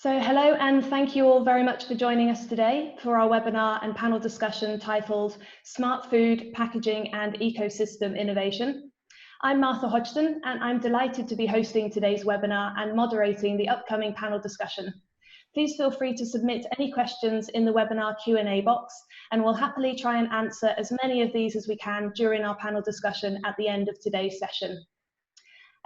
So hello and thank you all very much for joining us today for our webinar and panel discussion titled Smart Food, Packaging and Ecosystem Innovation. I'm Martha Hodgson and I'm delighted to be hosting today's webinar and moderating the upcoming panel discussion. Please feel free to submit any questions in the webinar Q&A box and we'll happily try and answer as many of these as we can during our panel discussion at the end of today's session.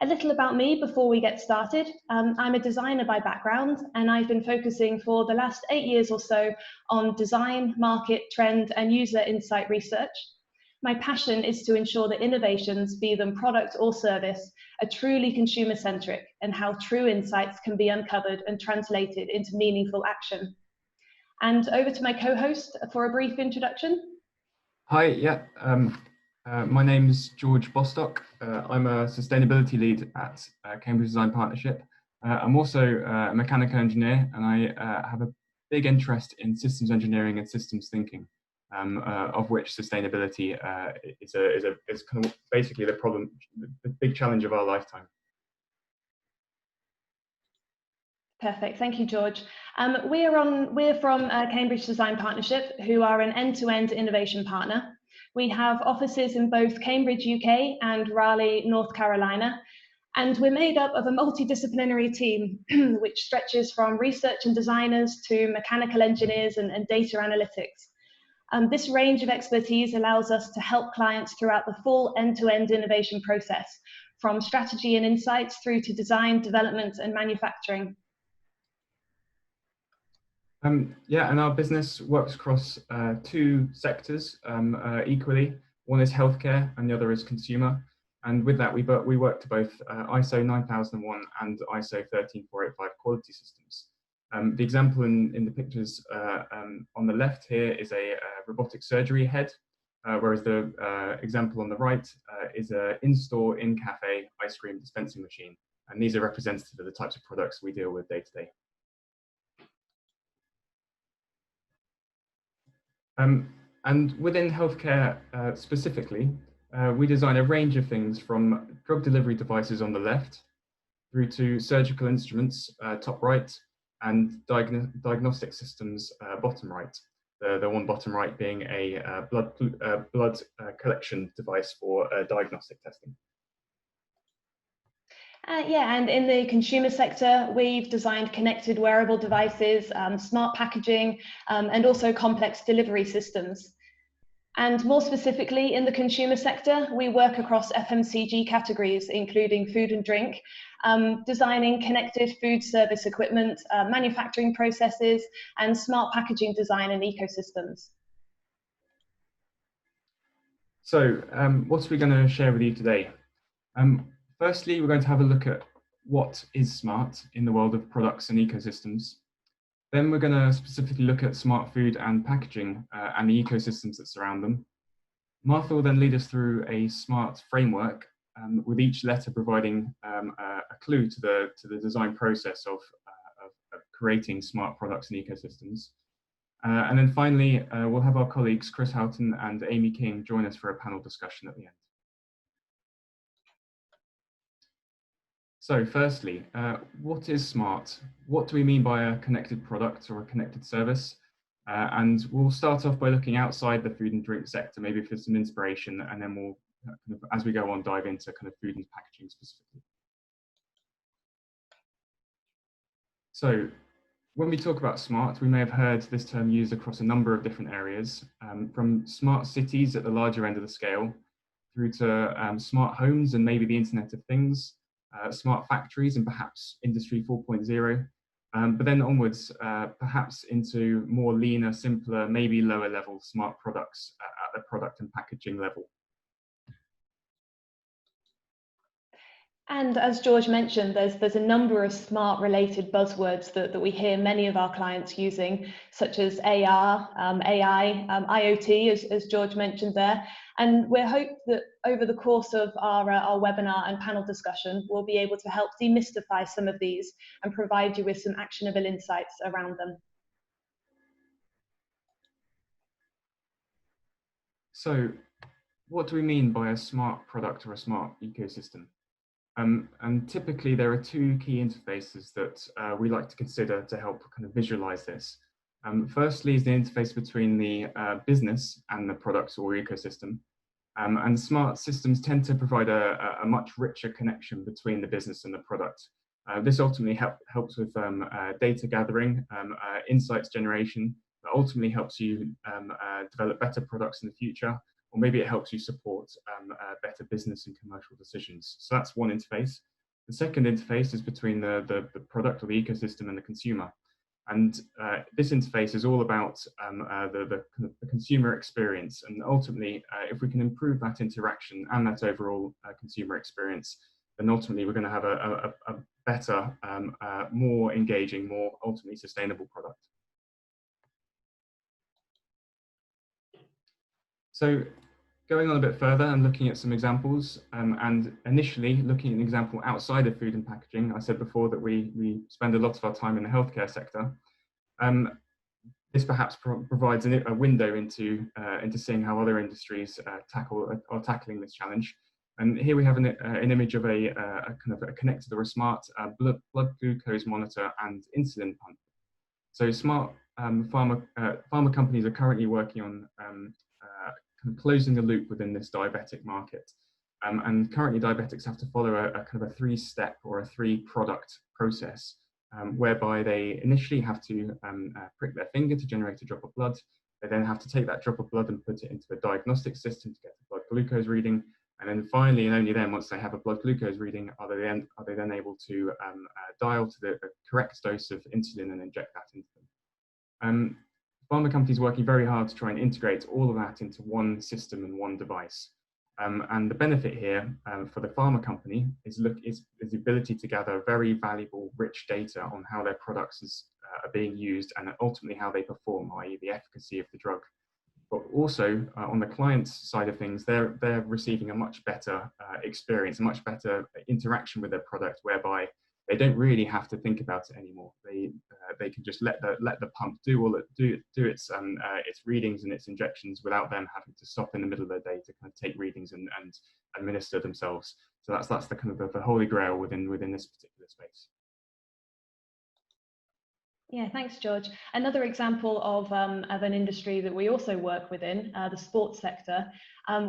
A little about me before we get started. I'm a designer by background, and I've been focusing for the last 8 years or so on design, market, trend, and user insight research. My passion is to ensure that innovations, be them product or service, are truly consumer-centric and how true insights can be uncovered and translated into meaningful action. And over to my co-host for a brief introduction. Hi, my name's George Bostock. I'm a sustainability lead at Cambridge Design Partnership. I'm also a mechanical engineer, and I have a big interest in systems engineering and systems thinking, of which sustainability is kind of basically the big challenge of our lifetime. Perfect, thank you, George. We're from Cambridge Design Partnership, who are an end-to-end innovation partner. We have offices in both Cambridge, UK and Raleigh, North Carolina, and we're made up of a multidisciplinary team which stretches from research and designers to mechanical engineers and data analytics. This range of expertise allows us to help clients throughout the full end-to-end innovation process, from strategy and insights through to design, development and manufacturing. And our business works across two sectors equally. One is healthcare and the other is consumer. And with that, we work to both ISO 9001 and ISO 13485 quality systems. The example in the pictures on the left here is a robotic surgery head, whereas the example on the right is an in-store, in-cafe ice cream dispensing machine. And these are representative of the types of products we deal with day to day. And within healthcare specifically, we design a range of things from drug delivery devices on the left through to surgical instruments top right and diagnostic systems bottom right. The one bottom right being a blood collection device for diagnostic testing. And in the consumer sector, we've designed connected wearable devices, smart packaging, and also complex delivery systems. And more specifically, in the consumer sector, we work across FMCG categories, including food and drink, designing connected food service equipment, manufacturing processes, and smart packaging design and ecosystems. So, what are we going to share with you today? Firstly, we're going to have a look at what is smart in the world of products and ecosystems. Then we're going to specifically look at smart food and packaging and the ecosystems that surround them. Martha will then lead us through a smart framework with each letter providing a clue to the design process of creating smart products and ecosystems. And then finally, we'll have our colleagues Chris Houghton and Amy King join us for a panel discussion at the end. So firstly, what is smart? What do we mean by a connected product or a connected service? And we'll start off by looking outside the food and drink sector, maybe for some inspiration, and then we'll, as we go on, dive into kind of food and packaging specifically. So when we talk about smart, we may have heard this term used across a number of different areas, from smart cities at the larger end of the scale, through to smart homes and maybe the Internet of Things, smart factories and perhaps Industry 4.0, but then onwards perhaps into more leaner, simpler, maybe lower level smart products at the product and packaging level. And as George mentioned, there's a number of smart related buzzwords that we hear many of our clients using, such as AR, AI, IoT, as George mentioned there. And we hope that over the course of our webinar and panel discussion, we'll be able to help demystify some of these and provide you with some actionable insights around them. So what do we mean by a smart product or a smart ecosystem? And typically there are two key interfaces that we like to consider to help kind of visualize this. Firstly is the interface between the business and the products or ecosystem. And smart systems tend to provide a much richer connection between the business and the product. This ultimately helps with data gathering, insights generation, that ultimately helps you develop better products in the future, or maybe it helps you support better business and commercial decisions. So that's one interface. The second interface is between the product or the ecosystem and the consumer. And this interface is all about the consumer experience. And ultimately, if we can improve that interaction and that overall consumer experience, then ultimately we're going to have a better, more engaging, more ultimately sustainable product. So going on a bit further and looking at some examples, and initially looking at an example outside of food and packaging. I said before that we spend a lot of our time in the healthcare sector. This perhaps provides a window into seeing how other industries are tackling this challenge. And here we have an image of a kind of a connected or a smart blood glucose monitor and insulin pump. So smart pharma companies are currently working on kind of closing the loop within this diabetic market. And currently diabetics have to follow a kind of a three-step or a three-product process, whereby they initially have to prick their finger to generate a drop of blood. They then have to take that drop of blood and put it into a diagnostic system to get a blood glucose reading. And then finally, and only then, once they have a blood glucose reading, are they then able to dial to the correct dose of insulin and inject that into them. Pharma companies working very hard to try and integrate all of that into one system and one device. And the benefit here for the pharma company is the ability to gather very valuable, rich data on how their products are being used and ultimately how they perform, i.e. the efficacy of the drug. But also on the client's side of things, they're receiving a much better experience, a much better interaction with their product, whereby they don't really have to think about it anymore. They can just let the pump do its readings and its injections without them having to stop in the middle of their day to kind of take readings and administer themselves. So that's the kind of the holy grail within this particular space. Yeah, thanks, George. Another example of an industry that we also work within, the sports sector.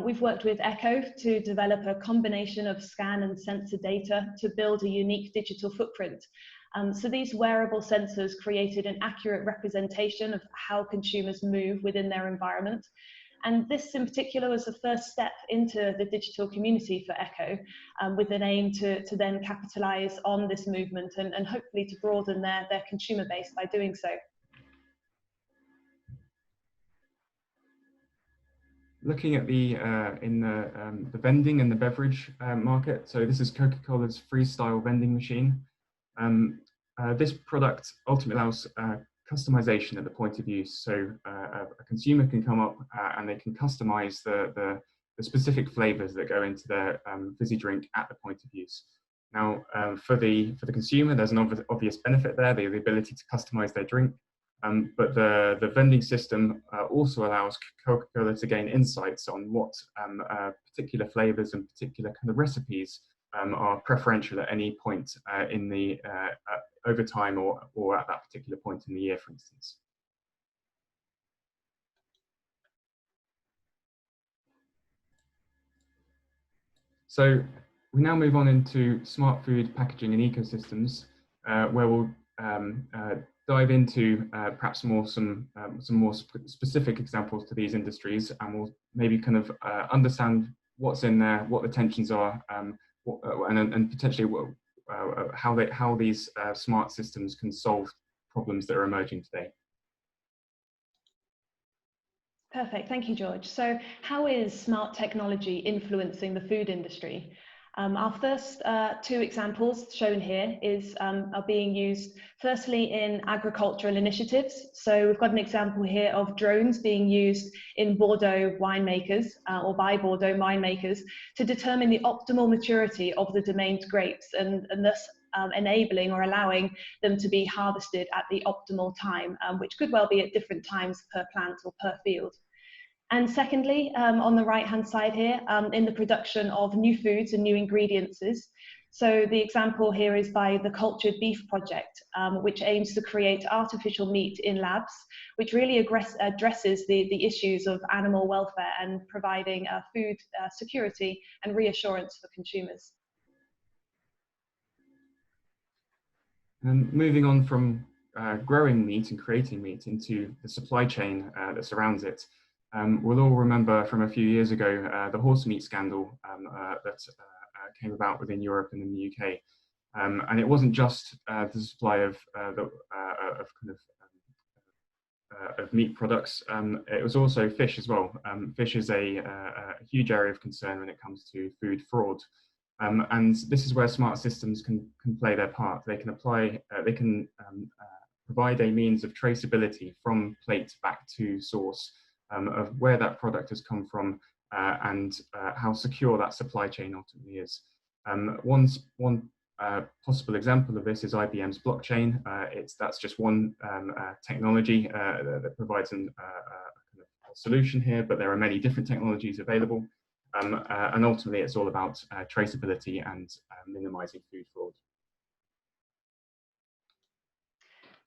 We've worked with Echo to develop a combination of scan and sensor data to build a unique digital footprint. So these wearable sensors created an accurate representation of how consumers move within their environment. And this in particular was the first step into the digital community for Echo, with an aim to then capitalise on this movement and hopefully to broaden their consumer base by doing so. Looking at the vending and the beverage market, so this is Coca-Cola's freestyle vending machine. This product ultimately allows customization at the point of use. So a consumer can come up and they can customize the specific flavors that go into their fizzy drink at the point of use. Now, for the consumer, there's an obvious benefit there, the ability to customize their drink. But the vending system also allows Coca-Cola to gain insights on what particular flavors and particular kind of recipes are preferential at any point in the over time or at that particular point in the year, for instance. So we now move on into smart food packaging and ecosystems, where we'll dive into perhaps some more specific examples to these industries, and we'll maybe kind of understand what's in there, what the tensions are, and potentially how these smart systems can solve problems that are emerging today. Perfect, thank you, George. So how is smart technology influencing the food industry? Our first two examples shown here are being used firstly in agricultural initiatives. So we've got an example here of drones being used in Bordeaux winemakers or by Bordeaux winemakers to determine the optimal maturity of the domained grapes and thus enabling or allowing them to be harvested at the optimal time, which could well be at different times per plant or per field. And secondly, on the right-hand side here, in the production of new foods and new ingredients, So the example here is by the Cultured Beef Project, which aims to create artificial meat in labs, which really addresses the issues of animal welfare and providing food security and reassurance for consumers. And moving on from growing meat and creating meat into the supply chain that surrounds it, we'll all remember from a few years ago the horse meat scandal that came about within Europe and in the UK. And it wasn't just the supply of meat products. It was also fish as well. Fish is a huge area of concern when it comes to food fraud. And this is where smart systems can play their part. They can provide a means of traceability from plate back to source of where that product has come from and how secure that supply chain ultimately is. One possible example of this is IBM's blockchain. That's just one technology that provides a solution here, but there are many different technologies available. And ultimately, it's all about traceability and minimizing food fraud.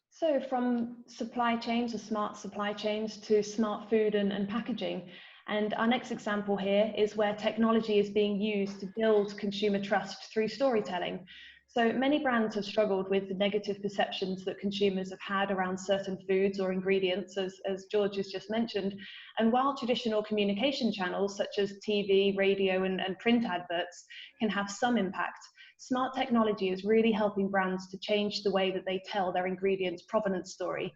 So from supply chains or smart supply chains to smart food and packaging. And our next example here is where technology is being used to build consumer trust through storytelling. So many brands have struggled with the negative perceptions that consumers have had around certain foods or ingredients, as George has just mentioned. And while traditional communication channels such as TV, radio, and print adverts can have some impact, smart technology is really helping brands to change the way that they tell their ingredients' provenance story.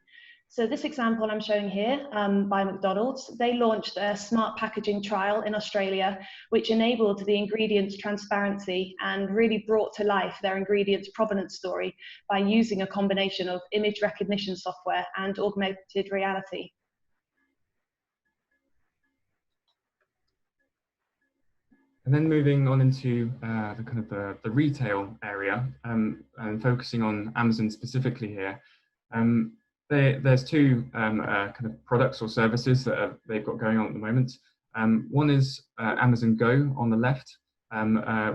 So this example I'm showing here by McDonald's, they launched a smart packaging trial in Australia, which enabled the ingredients transparency and really brought to life their ingredients provenance story by using a combination of image recognition software and augmented reality. And then moving on into the retail area and focusing on Amazon specifically here. There's two kind of products or services that they've got going on at the moment. One is Amazon Go on the left,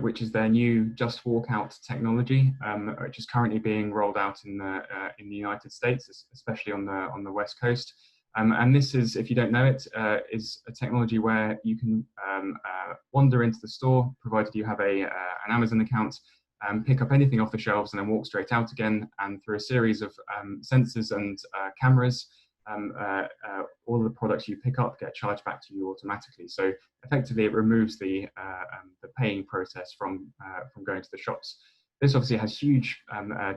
which is their new Just Walk Out technology, which is currently being rolled out in the United States, especially on the West Coast. And this is, if you don't know it, is a technology where you can wander into the store, provided you have an Amazon account, pick up anything off the shelves and then walk straight out again. And through a series of sensors and cameras, all of the products you pick up get charged back to you automatically. So effectively, it removes the paying process from going to the shops. This obviously has huge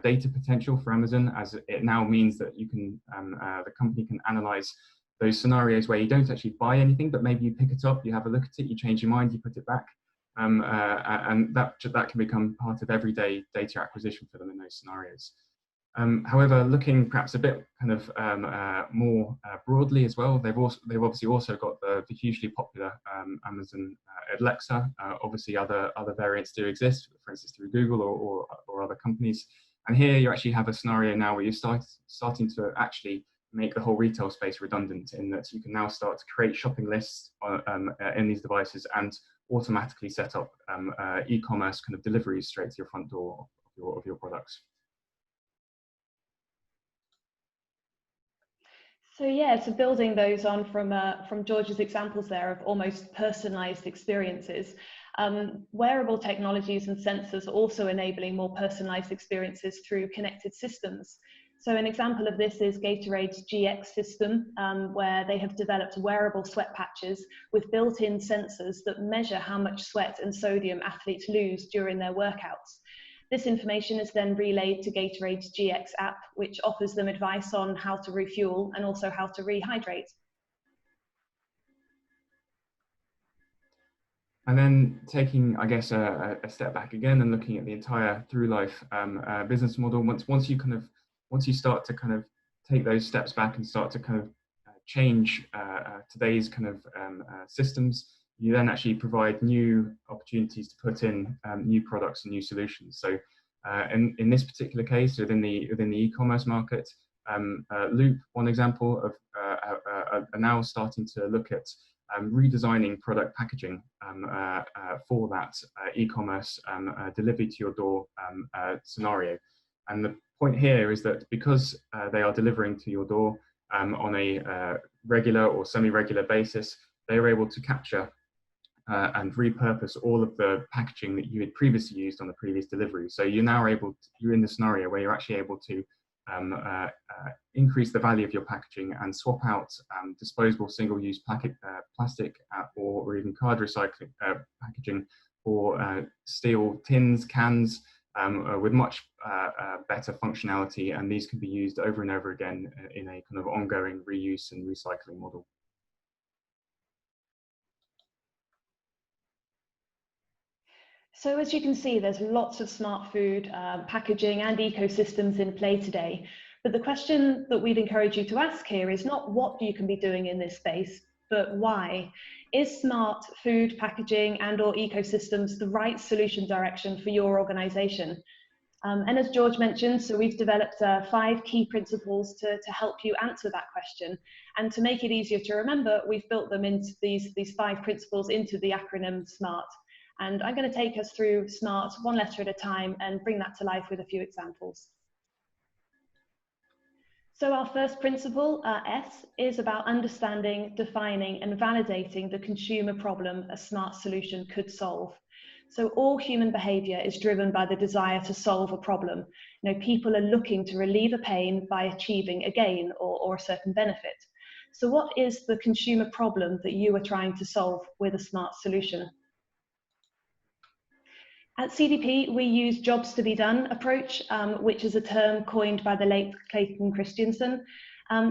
data potential for Amazon, as it now means that you can the company can analyze those scenarios where you don't actually buy anything, but maybe you pick it up, you have a look at it, you change your mind, you put it back. And that can become part of everyday data acquisition for them in those scenarios. However, looking perhaps a bit kind of more broadly as well, they've obviously also got the hugely popular Amazon Alexa. Obviously, other variants do exist, for instance, through Google or other companies. And here you actually have a scenario now where you're starting to actually make the whole retail space redundant, in that you can now start to create shopping lists in these devices and automatically set up e-commerce kind of deliveries straight to your front door of your products. So yeah, so building those on from George's examples there of almost personalized experiences, wearable technologies and sensors are also enabling more personalized experiences through connected systems. So an example of this is Gatorade's GX system, where they have developed wearable sweat patches with built-in sensors that measure how much sweat and sodium athletes lose during their workouts. This information is then relayed to Gatorade's GX app, which offers them advice on how to refuel and also how to rehydrate. And then taking, I guess, a step back again and looking at the entire through life business model. Once you start to kind of take those steps back and start to kind of change today's kind of systems, you then actually provide new opportunities to put in new products and new solutions. So in this particular case, within the e-commerce market, Loop, one example of, are now starting to look at redesigning product packaging for that e-commerce delivery to your door scenario. And the point here is that because they are delivering to your door on a regular or semi-regular basis, they are able to capture and repurpose all of the packaging that you had previously used on the previous delivery. So you're now you're in the scenario where you're actually able to increase the value of your packaging and swap out disposable single-use plastic or even card recycling packaging for steel tins, cans with much better functionality, and these can be used over and over again in a kind of ongoing reuse and recycling model. So as you can see, there's lots of smart food packaging and ecosystems in play today. But the question that we'd encourage you to ask here is not what you can be doing in this space, but why. Is smart food packaging and or ecosystems the right solution direction for your organization? And as George mentioned, so we've developed 5 key principles to help you answer that question. And to make it easier to remember, we've built them into these 5 principles into the acronym SMART. And I'm going to take us through SMART one letter at a time and bring that to life with a few examples. So our first principle, S, is about understanding, defining and validating the consumer problem a smart solution could solve. So all human behavior is driven by the desire to solve a problem. You know, people are looking to relieve a pain by achieving a gain or a certain benefit. So what is the consumer problem that you are trying to solve with a smart solution? At CDP, we use jobs to be done approach, which is a term coined by the late Clayton Christensen.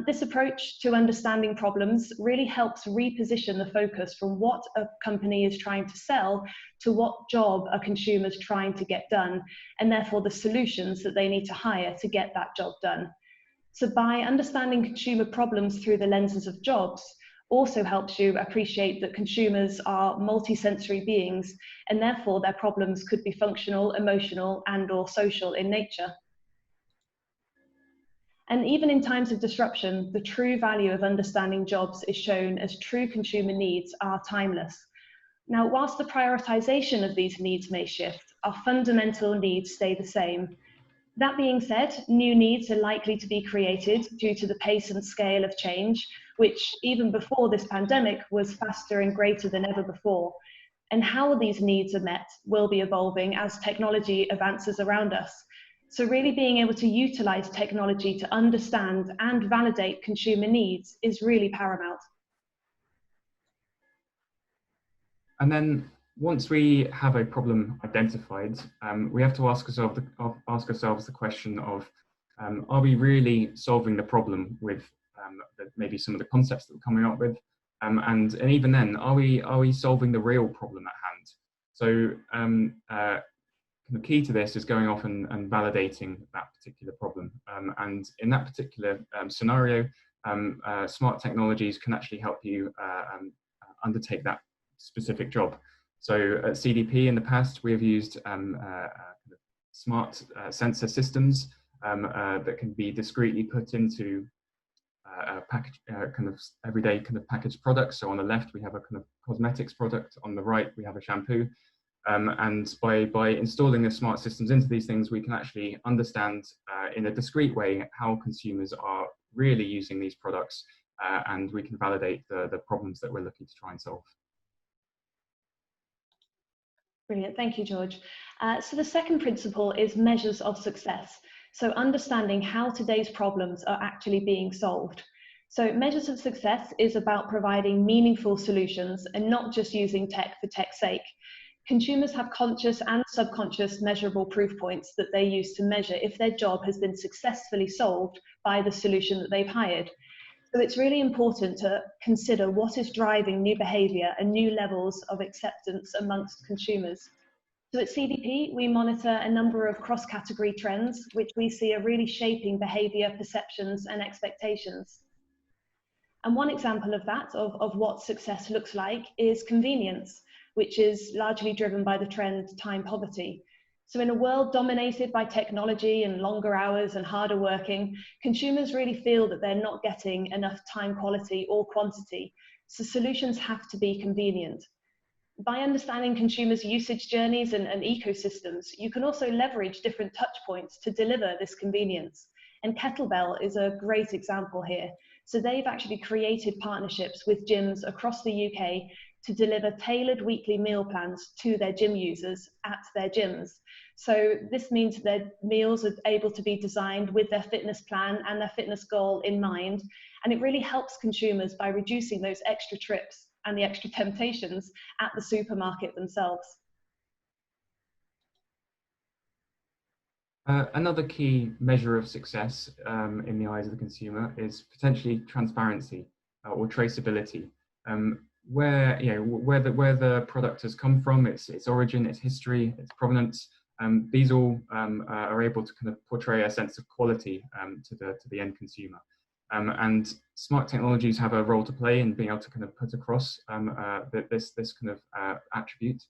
This approach to understanding problems really helps reposition the focus from what a company is trying to sell to what job a consumer is trying to get done, and therefore the solutions that they need to hire to get that job done. So by understanding consumer problems through the lenses of jobs, also helps you appreciate that consumers are multisensory beings, and therefore their problems could be functional, emotional, and or social in nature. And even in times of disruption, the true value of understanding jobs is shown as true consumer needs are timeless. Now, whilst the prioritization of these needs may shift, our fundamental needs stay the same. That being said, new needs are likely to be created due to the pace and scale of change, which even before this pandemic was faster and greater than ever before. And how these needs are met will be evolving as technology advances around us. So really being able to utilize technology to understand and validate consumer needs is really paramount. And then once we have a problem identified, we have to ask ourselves the question of, are we really solving the problem with maybe some of the concepts that we're coming up with? And even then, are we solving the real problem at hand? So the key to this is going off and validating that particular problem. And in that particular scenario, smart technologies can actually help you undertake that specific job. So at CDP in the past, we have used smart sensor systems that can be discreetly put into kind of everyday kind of packaged products. So on the left, we have a kind of cosmetics product. On the right, we have a shampoo. And by installing the smart systems into these things, we can actually understand in a discrete way how consumers are really using these products, and we can validate the problems that we're looking to try and solve. Brilliant, thank you, George. So the second principle is measures of success. So understanding how today's problems are actually being solved. So measures of success is about providing meaningful solutions and not just using tech for tech's sake. Consumers have conscious and subconscious measurable proof points that they use to measure if their job has been successfully solved by the solution that they've hired. So it's really important to consider what is driving new behaviour and new levels of acceptance amongst consumers. So at CDP, we monitor a number of cross-category trends, which we see are really shaping behaviour, perceptions and expectations. And one example of that, of what success looks like, is convenience, which is largely driven by the trend time poverty. So in a world dominated by technology and longer hours and harder working, consumers really feel that they're not getting enough time quality or quantity. So solutions have to be convenient. By understanding consumers' usage journeys and ecosystems, you can also leverage different touch points to deliver this convenience. And Kettlebell is a great example here. So they've actually created partnerships with gyms across the UK to deliver tailored weekly meal plans to their gym users at their gyms. So this means their meals are able to be designed with their fitness plan and their fitness goal in mind. And it really helps consumers by reducing those extra trips and the extra temptations at the supermarket themselves. Another key measure of success in the eyes of the consumer is potentially transparency or traceability. Where the product has come from, its origin, its history, its provenance. These all are able to kind of portray a sense of quality to the end consumer. And smart technologies have a role to play in being able to kind of put across this kind of attribute.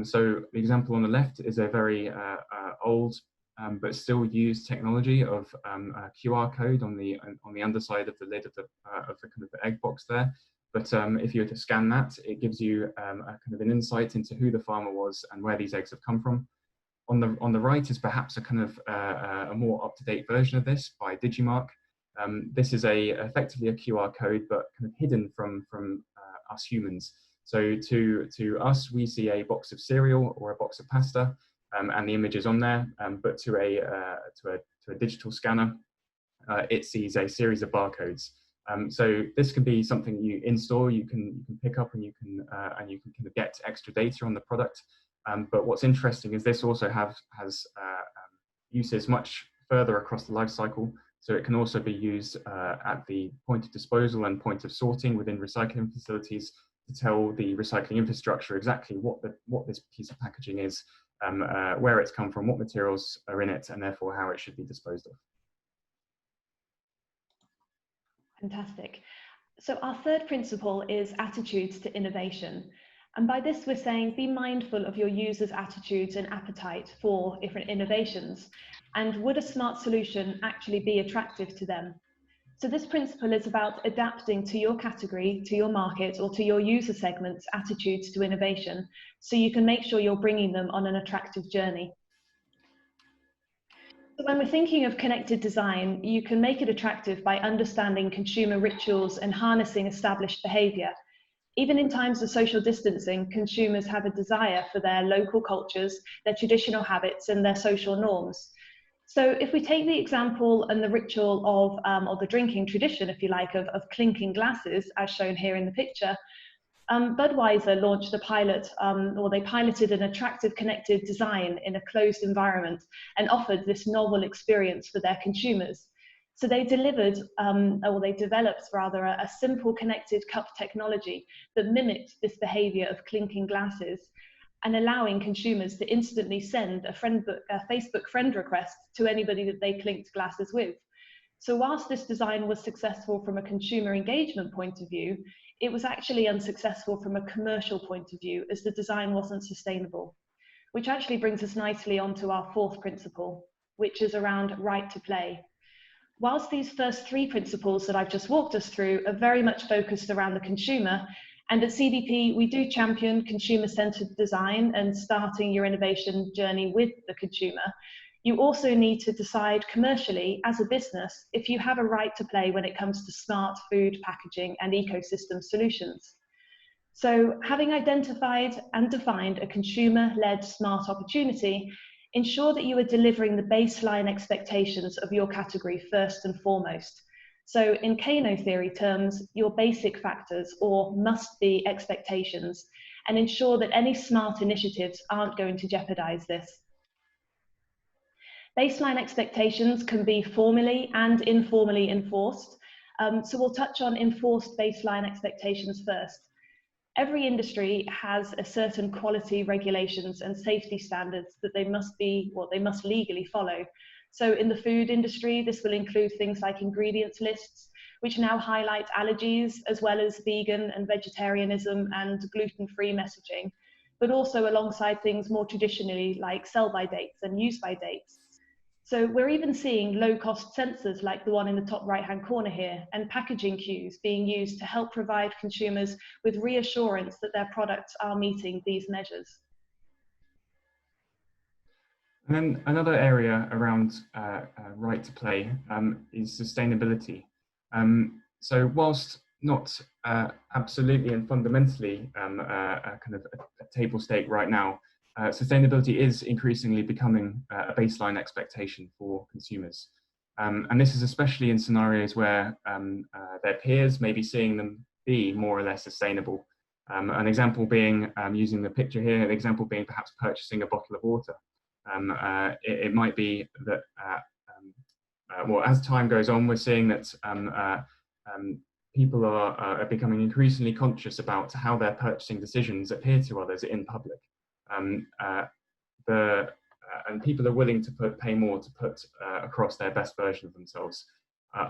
So the example on the left is a very old but still used technology of a QR code on the underside of the lid of the kind of the egg box there. But if you were to scan that, it gives you a kind of an insight into who the farmer was and where these eggs have come from. On the right is perhaps a kind of a more up-to-date version of this by Digimark. This is effectively a QR code, but kind of hidden from us humans. So to us, we see a box of cereal or a box of pasta, and the image is on there. But to a digital scanner, it sees a series of barcodes. So this can be something you in store you can pick up, and you can kind of get extra data on the product. But what's interesting is this also has uses much further across the life cycle. So it can also be used at the point of disposal and point of sorting within recycling facilities to tell the recycling infrastructure exactly what this piece of packaging is, where it's come from, what materials are in it, and therefore how it should be disposed of. Fantastic. So our third principle is attitudes to innovation. And by this, we're saying be mindful of your users' attitudes and appetite for different innovations. And would a smart solution actually be attractive to them? So this principle is about adapting to your category, to your market, or to your user segment's attitudes to innovation, so you can make sure you're bringing them on an attractive journey. So when we're thinking of connected design, you can make it attractive by understanding consumer rituals and harnessing established behavior. Even in times of social distancing, consumers have a desire for their local cultures, their traditional habits, and their social norms. So if we take the example and the ritual of or the drinking tradition, if you like, of clinking glasses, as shown here in the picture, Budweiser launched a pilot, or they piloted an attractive connected design in a closed environment and offered this novel experience for their consumers. So they delivered, or they developed rather, a simple connected cup technology that mimicked this behavior of clinking glasses, and allowing consumers to instantly send a Facebook friend request to anybody that they clinked glasses with. So whilst this design was successful from a consumer engagement point of view, it was actually unsuccessful from a commercial point of view, as the design wasn't sustainable. Which actually brings us nicely onto our fourth principle, which is around right to play. Whilst these first three principles that I've just walked us through are very much focused around the consumer, and at CDP, we do champion consumer-centered design and starting your innovation journey with the consumer, you also need to decide commercially as a business if you have a right to play when it comes to smart food packaging and ecosystem solutions. So having identified and defined a consumer-led smart opportunity, ensure that you are delivering the baseline expectations of your category first and foremost. So in Kano theory terms, your basic factors or must-be expectations, and ensure that any smart initiatives aren't going to jeopardize this. Baseline expectations can be formally and informally enforced. So we'll touch on enforced baseline expectations first. Every industry has a certain quality regulations and safety standards that they must legally follow. So in the food industry, this will include things like ingredients lists, which now highlight allergies, as well as vegan and vegetarianism and gluten-free messaging, but also alongside things more traditionally like sell-by dates and use-by dates. So we're even seeing low-cost sensors like the one in the top right-hand corner here, and packaging cues being used to help provide consumers with reassurance that their products are meeting these measures. And then another area around right to play is sustainability. So whilst not absolutely and fundamentally a kind of a table stake right now, sustainability is increasingly becoming a baseline expectation for consumers. And this is especially in scenarios where their peers may be seeing them be more or less sustainable. An example being, using the picture here, an example being perhaps purchasing a bottle of water. It might be that, well, as time goes on, we're seeing that people are becoming increasingly conscious about how their purchasing decisions appear to others in public. And people are willing to pay more to put across their best version of themselves.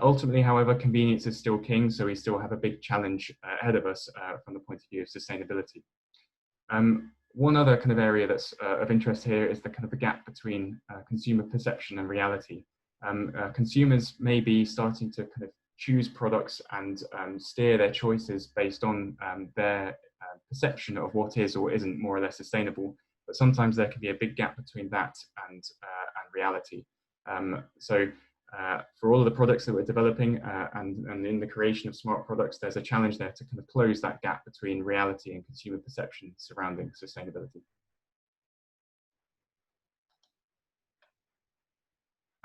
Ultimately, however, convenience is still king, so we still have a big challenge ahead of us from the point of view of sustainability. One other kind of area that's of interest here is the kind of the gap between consumer perception and reality. Consumers may be starting to kind of choose products and steer their choices based on their perception of what is or isn't more or less sustainable, but sometimes there can be a big gap between that and reality. So for all of the products that we're developing and in the creation of smart products, there's a challenge there to kind of close that gap between reality and consumer perception surrounding sustainability.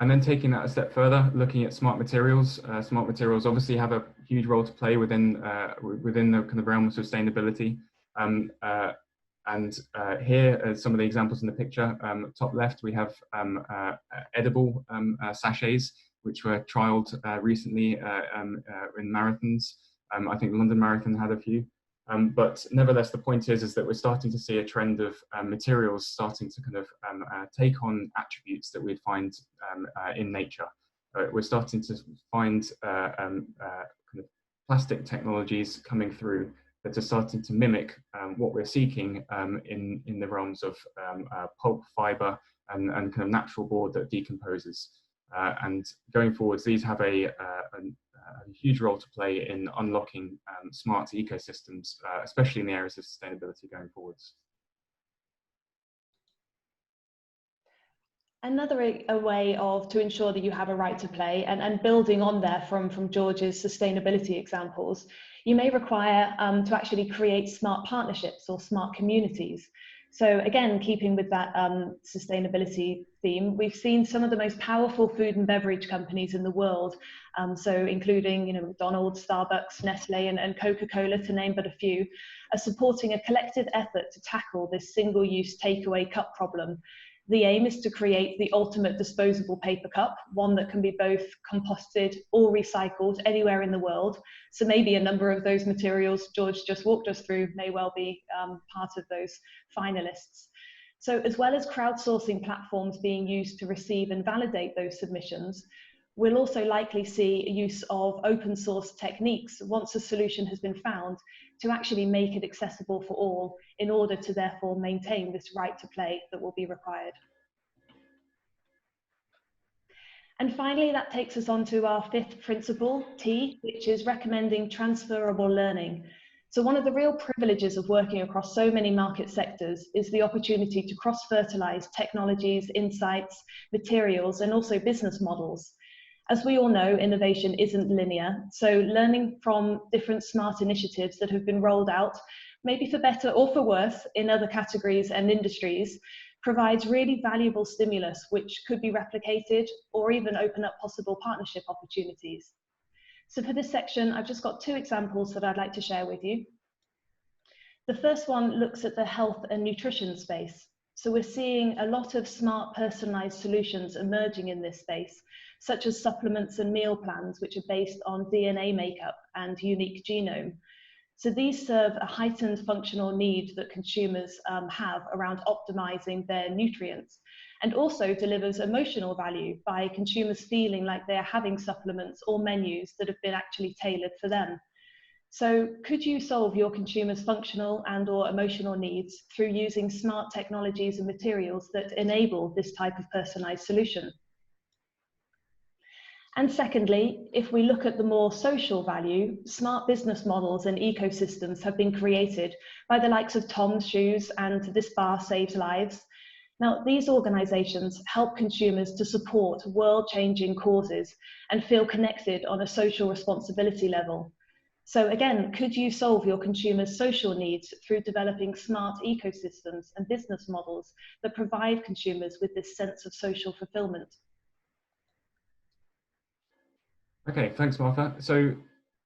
And then taking that a step further, looking at smart materials. Smart materials obviously have a huge role to play within the kind of realm of sustainability. Here are some of the examples in the picture. Top left, we have edible sachets, which were trialed recently in marathons. I think the London Marathon had a few. But nevertheless, the point is that we're starting to see a trend of materials starting to kind of take on attributes that we'd find in nature. We're starting to find kind of plastic technologies coming through that are starting to mimic what we're seeking in the realms of pulp, fiber, and kind of natural board that decomposes. And going forwards, these have a huge role to play in unlocking smart ecosystems, especially in the areas of sustainability going forwards. Another way to ensure that you have a right to play, and building on there from George's sustainability examples, you may require to actually create smart partnerships or smart communities. So again, keeping with that sustainability theme, we've seen some of the most powerful food and beverage companies in the world, so including McDonald's, Starbucks, Nestle, and Coca-Cola, to name but a few, are supporting a collective effort to tackle this single-use takeaway cup problem. The aim is to create the ultimate disposable paper cup, one that can be both composted or recycled anywhere in the world. So maybe a number of those materials George just walked us through may well be part of those finalists. So as well as crowdsourcing platforms being used to receive and validate those submissions, we'll also likely see a use of open source techniques once a solution has been found to actually make it accessible for all in order to therefore maintain this right to play that will be required. And finally, that takes us on to our fifth principle, T, which is recommending transferable learning. So one of the real privileges of working across so many market sectors is the opportunity to cross-fertilize technologies, insights, materials, and also business models. As we all know, innovation isn't linear, so learning from different smart initiatives that have been rolled out, maybe for better or for worse in other categories and industries, provides really valuable stimulus which could be replicated or even open up possible partnership opportunities. So for this section, I've just got two examples that I'd like to share with you. The first one looks at the health and nutrition space. So we're seeing a lot of smart personalized solutions emerging in this space, such as supplements and meal plans, which are based on DNA makeup and unique genome. So these serve a heightened functional need that consumers have around optimizing their nutrients, and also delivers emotional value by consumers feeling like they're having supplements or menus that have been actually tailored for them. So could you solve your consumers' functional and/or emotional needs through using smart technologies and materials that enable this type of personalized solution? And secondly, if we look at the more social value, smart business models and ecosystems have been created by the likes of Tom's Shoes and This Bar Saves Lives. Now, these organisations help consumers to support world-changing causes and feel connected on a social responsibility level. So again, could you solve your consumers' social needs through developing smart ecosystems and business models that provide consumers with this sense of social fulfillment? Okay, thanks, Martha. So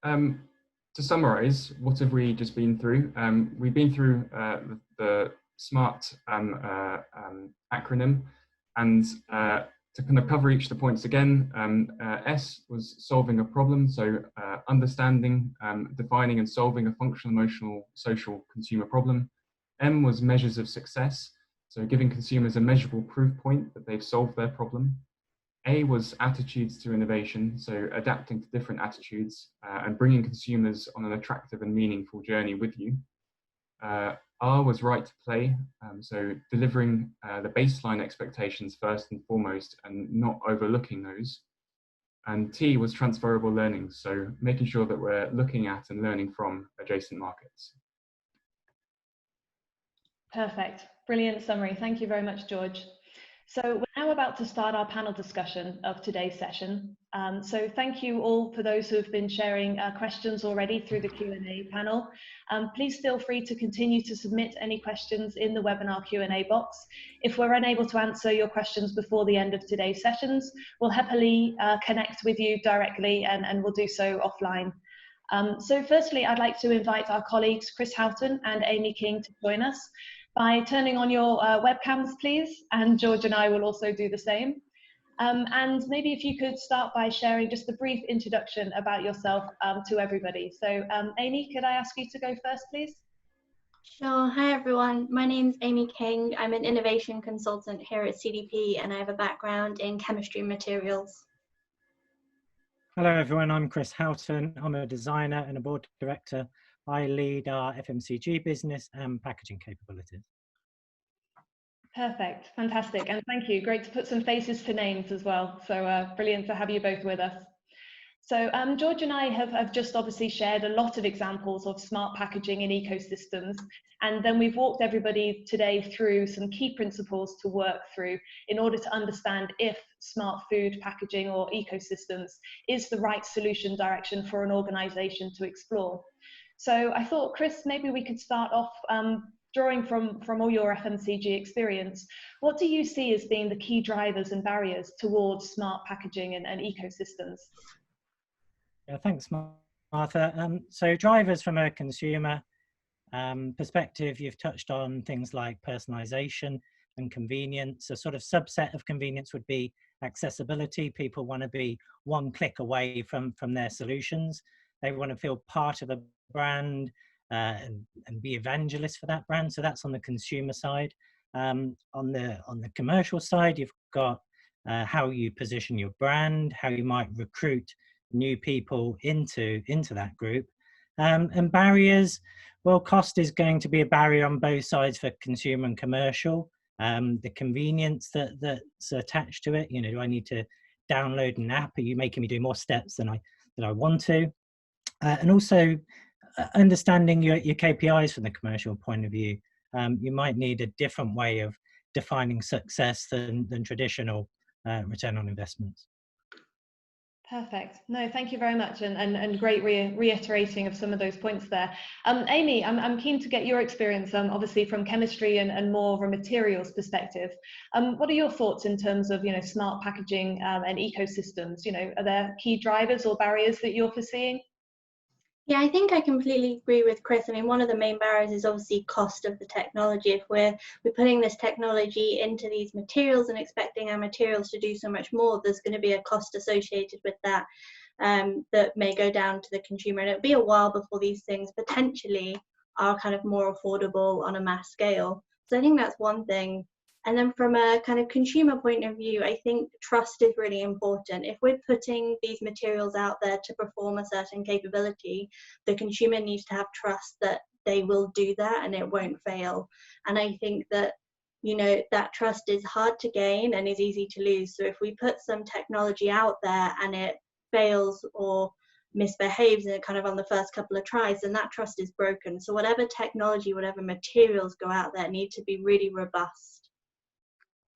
to summarize, what have we just been through? We've been through the SMART acronym, and to kind of cover each of the points again, S was solving a problem, so understanding, defining and solving a functional, emotional, social consumer problem. M was measures of success, so giving consumers a measurable proof point that they've solved their problem. A was attitudes to innovation, so adapting to different attitudes and bringing consumers on an attractive and meaningful journey with you. R was right to play, so delivering the baseline expectations first and foremost and not overlooking those. And T was transferable learning, so making sure that we're looking at and learning from adjacent markets. Perfect, brilliant summary. Thank you very much, George. So we're now about to start our panel discussion of today's session. So thank you all for those who have been sharing questions already through the Q&A panel. Please feel free to continue to submit any questions in the webinar Q&A box. If we're unable to answer your questions before the end of today's sessions, we'll happily connect with you directly and we'll do so offline. So firstly, I'd like to invite our colleagues Chris Houghton and Amy King to join us by turning on your webcams, please, and George and I will also do the same. And maybe if you could start by sharing just a brief introduction about yourself to everybody. So Amy, could I ask you to go first, please? Sure. Hi, everyone. My name's Amy King. I'm an innovation consultant here at CDP, and I have a background in chemistry materials. Hello, everyone. I'm Chris Houghton. I'm a designer and a board director. I lead our FMCG business and packaging capabilities. Perfect, fantastic, and thank you. Great to put some faces to names as well. So brilliant to have you both with us. So George and I have just obviously shared a lot of examples of smart packaging in ecosystems, and then we've walked everybody today through some key principles to work through in order to understand if smart food packaging or ecosystems is the right solution direction for an organization to explore. So I thought, Chris, maybe we could start off drawing from all your FMCG experience. What do you see as being the key drivers and barriers towards smart packaging and ecosystems? Yeah, thanks, Martha. So drivers from a consumer perspective, you've touched on things like personalization and convenience. A sort of subset of convenience would be accessibility. People want to be one click away from their solutions. They want to feel part of a brand and be evangelists for that brand. So that's on the consumer side. On the commercial side, you've got how you position your brand, how you might recruit new people into that group. And barriers, well, cost is going to be a barrier on both sides for consumer and commercial. The convenience that's attached to it, you know, do I need to download an app? Are you making me do more steps than I want to? And also understanding your KPIs from the commercial point of view. You might need a different way of defining success than traditional return on investments. Perfect. No, thank you very much, and great reiterating of some of those points there. Amy, I'm keen to get your experience, obviously from chemistry and more of a materials perspective. What are your thoughts in terms of, you know, smart packaging and ecosystems? You know, are there key drivers or barriers that you're foreseeing? Yeah, I think I completely agree with Chris. I mean, one of the main barriers is obviously cost of the technology. If we're putting this technology into these materials and expecting our materials to do so much more, there's going to be a cost associated with that that may go down to the consumer. And it'll be a while before these things potentially are kind of more affordable on a mass scale. So I think that's one thing. And then from a kind of consumer point of view, I think trust is really important. If we're putting these materials out there to perform a certain capability, the consumer needs to have trust that they will do that and it won't fail. And I think that you know, that trust is hard to gain and is easy to lose. So if we put some technology out there and it fails or misbehaves and kind of on the first couple of tries, then that trust is broken. So whatever technology, whatever materials go out there need to be really robust.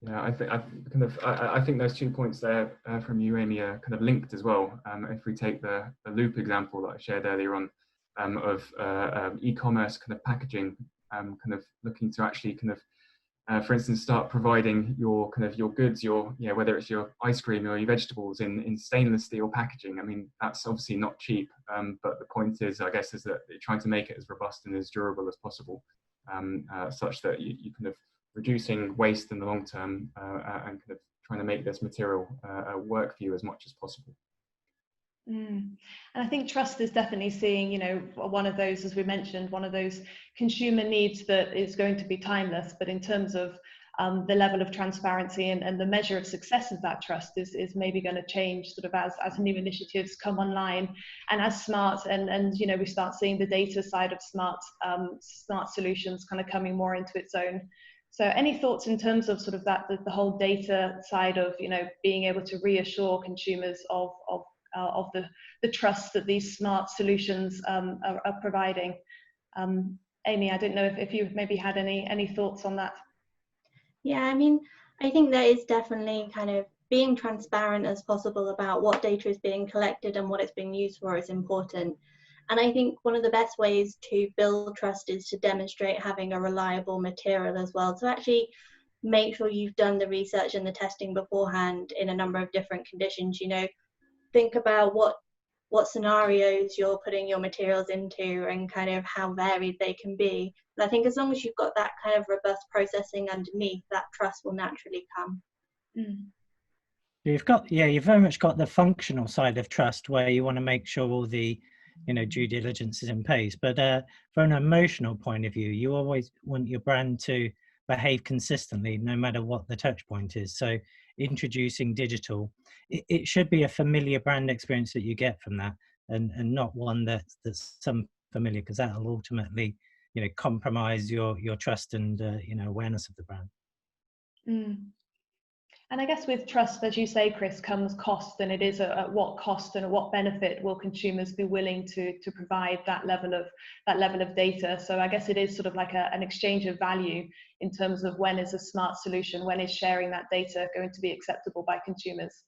Yeah, I think those 2 points there from you, Amy, are kind of linked as well. If we take the loop example that I shared earlier on of e-commerce kind of packaging, kind of looking to actually kind of, for instance, start providing your goods, whether it's your ice cream or your vegetables in stainless steel packaging. I mean, that's obviously not cheap, but the point is, I guess, is that you're trying to make it as robust and as durable as possible, such that you kind of reducing waste in the long term and kind of trying to make this material work for you as much as possible. And I think trust is definitely seeing, you know, one of those, as we mentioned, one of those consumer needs that is going to be timeless, but in terms of the level of transparency and the measure of success of that trust is maybe going to change sort of as new initiatives come online and as smart and you know, we start seeing the data side of smart solutions kind of coming more into its own. So any thoughts in terms of sort of that, the whole data side of, you know, being able to reassure consumers of the trust that these smart solutions are providing? Amy, I don't know if you maybe had any thoughts on that. Yeah, I mean, I think there is definitely kind of being transparent as possible about what data is being collected and what it's being used for is important. And I think one of the best ways to build trust is to demonstrate having a reliable material as well. So actually make sure you've done the research and the testing beforehand in a number of different conditions. You know, think about what scenarios you're putting your materials into and kind of how varied they can be. And I think as long as you've got that kind of robust processing underneath, that trust will naturally come. You've very much got the functional side of trust where you want to make sure all the, you know, due diligence is in place. But from an emotional point of view, you always want your brand to behave consistently, no matter what the touch point is. So introducing digital, it should be a familiar brand experience that you get from that, and not one that's unfamiliar, because that will ultimately, you know, compromise your trust and you know, awareness of the brand. And I guess with trust, as you say, Chris, comes cost, and it is at what cost and at what benefit will consumers be willing to provide that level of data. So I guess it is sort of like an exchange of value in terms of when is a smart solution, when is sharing that data going to be acceptable by consumers.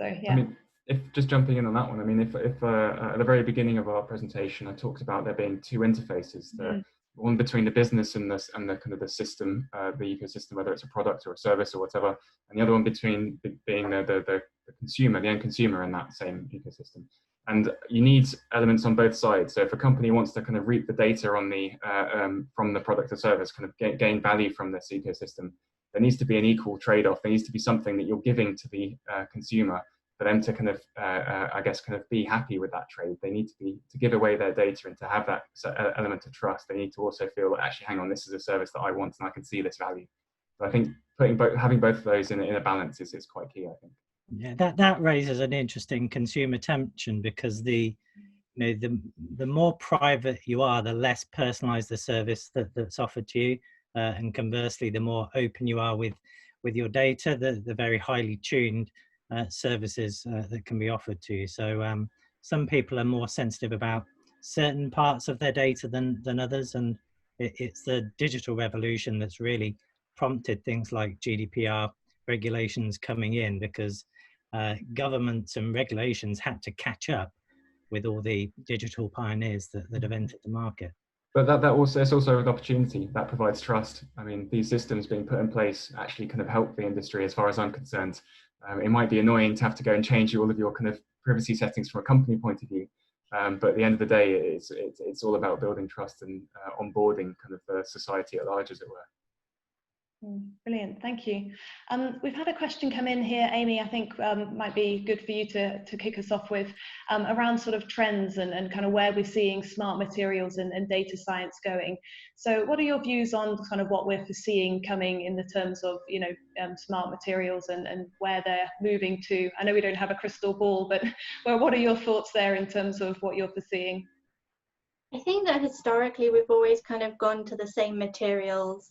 So yeah. I mean, if just jumping in on that one, I mean, if at the very beginning of our presentation, I talked about there being two interfaces, the one between the business and the kind of the system, the ecosystem, whether it's a product or a service or whatever, and the other one between being the consumer, the end consumer in that same ecosystem. And you need elements on both sides. So if a company wants to kind of reap the data on the from the product or service, kind of gain value from this ecosystem, there needs to be an equal trade-off. There needs to be something that you're giving to the consumer for them to kind of, I guess, kind of be happy with that trade. They need to give away their data and to have that element of trust. They need to also feel that actually, hang on, this is a service that I want and I can see this value. So I think having both of those in a balance is quite key, I think. Yeah, that raises an interesting consumer tension, because the more private you are, the less personalized the service that's offered to you, and conversely, the more open you are with your data, the very highly tuned services that can be offered to you. So some people are more sensitive about certain parts of their data than others, and it's the digital revolution that's really prompted things like GDPR regulations coming in, because governments and regulations had to catch up with all the digital pioneers that have entered the market. But it's also an opportunity that provides trust. I mean, these systems being put in place actually kind of help the industry, as far as I'm concerned. It might be annoying to have to go and change all of your kind of privacy settings from a company point of view, but at the end of the day, it's all about building trust and onboarding kind of the society at large, as it were. Brilliant, thank you. We've had a question come in here, Amy, I think might be good for you to kick us off with, around sort of trends and kind of where we're seeing smart materials and data science going. So what are your views on kind of what we're foreseeing coming in the terms of, you know, smart materials and where they're moving to? I know we don't have a crystal ball, but what are your thoughts there in terms of what you're foreseeing? I think that historically we've always kind of gone to the same materials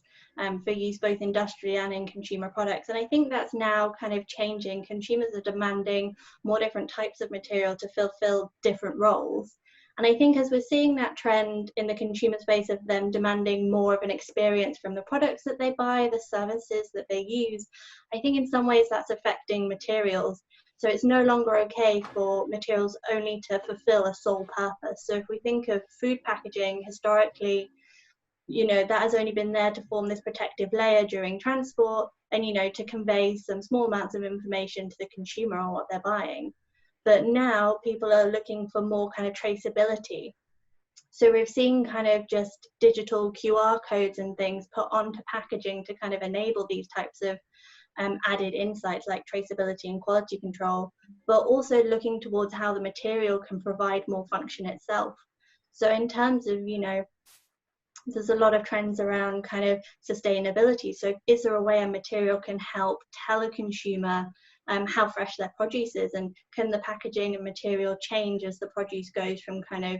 for use both industrially and in consumer products. And I think that's now kind of changing. Consumers are demanding more different types of material to fulfill different roles. And I think as we're seeing that trend in the consumer space of them demanding more of an experience from the products that they buy, the services that they use, I think in some ways that's affecting materials. So it's no longer okay for materials only to fulfill a sole purpose. So if we think of food packaging, historically, you know, that has only been there to form this protective layer during transport and, you know, to convey some small amounts of information to the consumer on what they're buying. But now people are looking for more kind of traceability. So we've seen kind of just digital QR codes and things put onto packaging to kind of enable these types of added insights like traceability and quality control, but also looking towards how the material can provide more function itself. So in terms of, you know, there's a lot of trends around kind of sustainability. So is there a way a material can help tell a consumer how fresh their produce is, and can the packaging and material change as the produce goes from kind of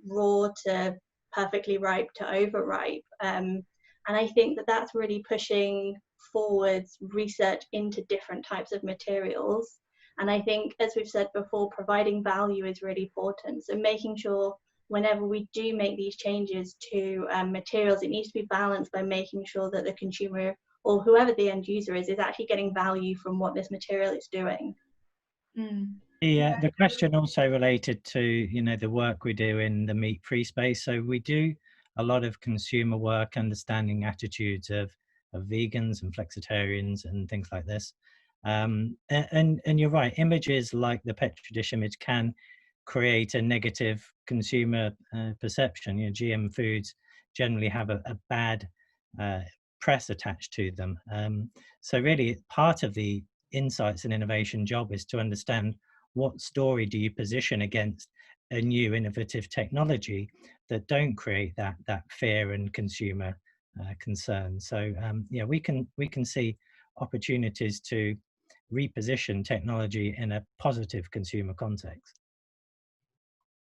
raw to perfectly ripe to overripe? And I think that that's really pushing forwards research into different types of materials. And I think, as we've said before, providing value is really important. So making sure whenever we do make these changes to materials, it needs to be balanced by making sure that the consumer or whoever the end user is actually getting value from what this material is doing. The question also related to, you know, the work we do in the meat-free space. So we do a lot of consumer work, understanding attitudes of vegans and flexitarians and things like this. And you're right, images like the Petri dish image can create a negative consumer perception. You know, GM foods generally have a bad press attached to them. So really part of the insights and innovation job is to understand what story do you position against a new innovative technology that don't create that fear and consumer concern. So yeah, we can see opportunities to reposition technology in a positive consumer context.